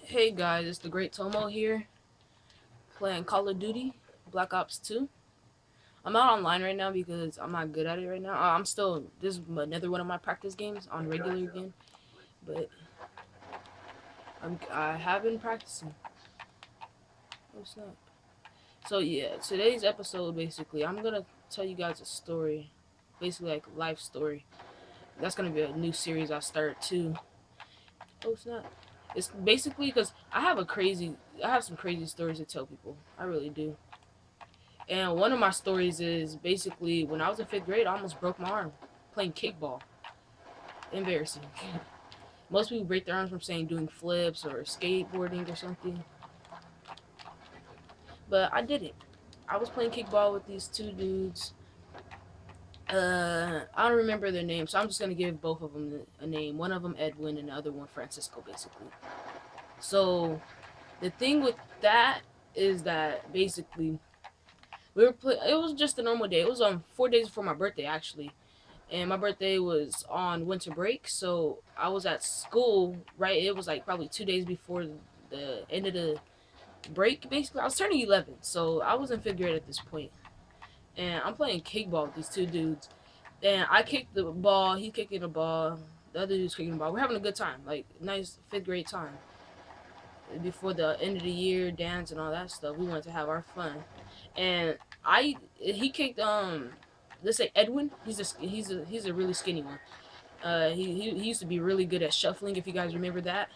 Hey guys, it's the Great Tomo here, playing Call of Duty, Black Ops 2. I'm not online right now because I'm not good at it right now. This is another one of my practice games on regular again, but I have been practicing. Oh snap. So yeah, today's episode basically, I'm gonna tell you guys a story, basically like a life story. That's gonna be a new series I start too. Oh snap. It's basically because I have some crazy stories to tell people. I really do. And one of my stories is basically when I was in fifth grade, I almost broke my arm playing kickball. Embarrassing. Most people break their arms from saying doing flips or skateboarding or something, but I did it. I was playing kickball with these two dudes. I don't remember their names, so I'm just gonna give both of them a name. One of them Edwin, and the other one Francisco, basically. So the thing with that is that basically it was just a normal day. It was on 4 days before my birthday, actually, and my birthday was on winter break, so I was at school. Right, it was like probably 2 days before the end of the break. Basically, I was turning 11, so I was in fifth grade at this point, and I'm playing kickball with these two dudes. And I kicked the ball, he kicking the ball, the other dude's kicking the ball. We're having a good time, like nice fifth grade time. Before the end of the year dance and all that stuff, we wanted to have our fun. And he kicked let's say Edwin. He's a really skinny one. He used to be really good at shuffling. If you guys remember that,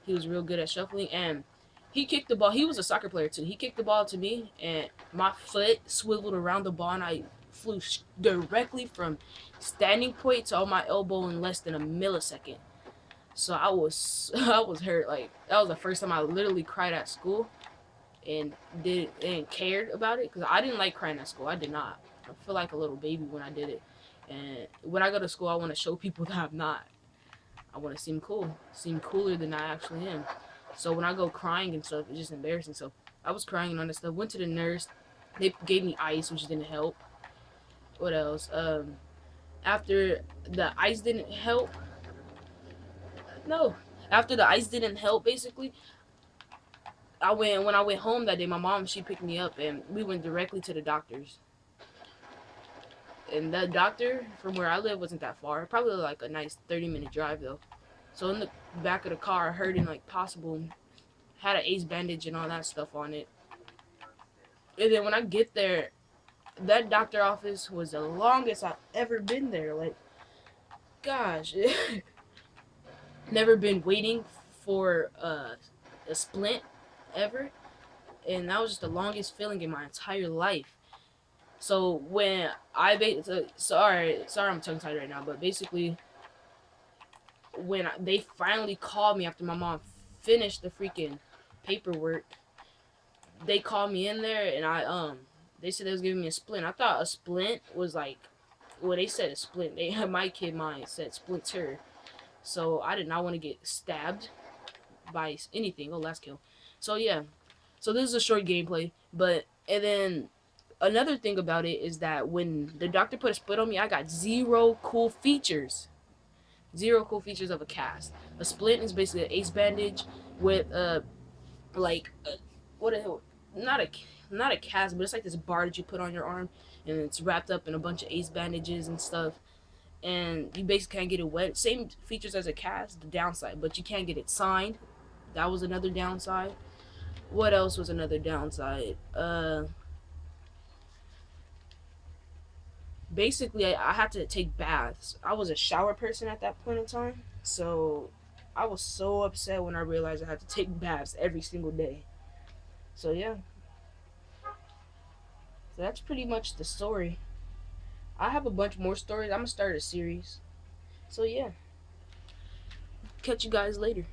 he was real good at shuffling, and he kicked the ball. He was a soccer player too. He kicked the ball to me, and my foot swiveled around the ball, and I flew directly from standing point to on my elbow in less than a millisecond. So I was I was hurt. Like that was the first time I literally cried at school, and did and cared about it because I didn't like crying at school. I did not. I feel like a little baby when I did it. And when I go to school, I want to show people that I'm not. I want to seem cool, seem cooler than I actually am. So when I go crying and stuff, it's just embarrassing. So I was crying and all that stuff. Went to the nurse. They gave me ice, which didn't help. What else? After the ice didn't help, no. After the ice didn't help, basically, when I went home that day. My mom she picked me up and we went directly to the doctor's. And that doctor from where I live wasn't that far. Probably like a nice 30-minute drive though. So in the back of the car, hurting like possible, had an ace bandage and all that stuff on it. And then when I get there, that doctor office was the longest I've ever been there. Like, gosh, never been waiting for a splint ever, and that was just the longest feeling in my entire life. So when sorry I'm tongue tied right now, but basically when they finally called me after my mom finished the freaking paperwork, they called me in there and they said they was giving me a splint. I thought a splint was like, well, they said a splint. They my kid mine said splinter, so I did not want to get stabbed by anything. Oh, last kill. So yeah, so this is a short gameplay, but and then another thing about it is that when the doctor put a split on me, I got zero cool features. Zero cool features of a cast. A splint is basically an ace bandage with like what a not a not a cast, but it's like this bar that you put on your arm, and it's wrapped up in a bunch of ace bandages and stuff. And you basically can't get it wet. Same features as a cast, the downside, but you can't get it signed. That was another downside. What else was another downside? Basically, I had to take baths. I was a shower person at that point in time, so I was so upset when I realized I had to take baths every single day. So yeah, so that's pretty much the story. I have a bunch more stories. I'm gonna start a series. So yeah, catch you guys later.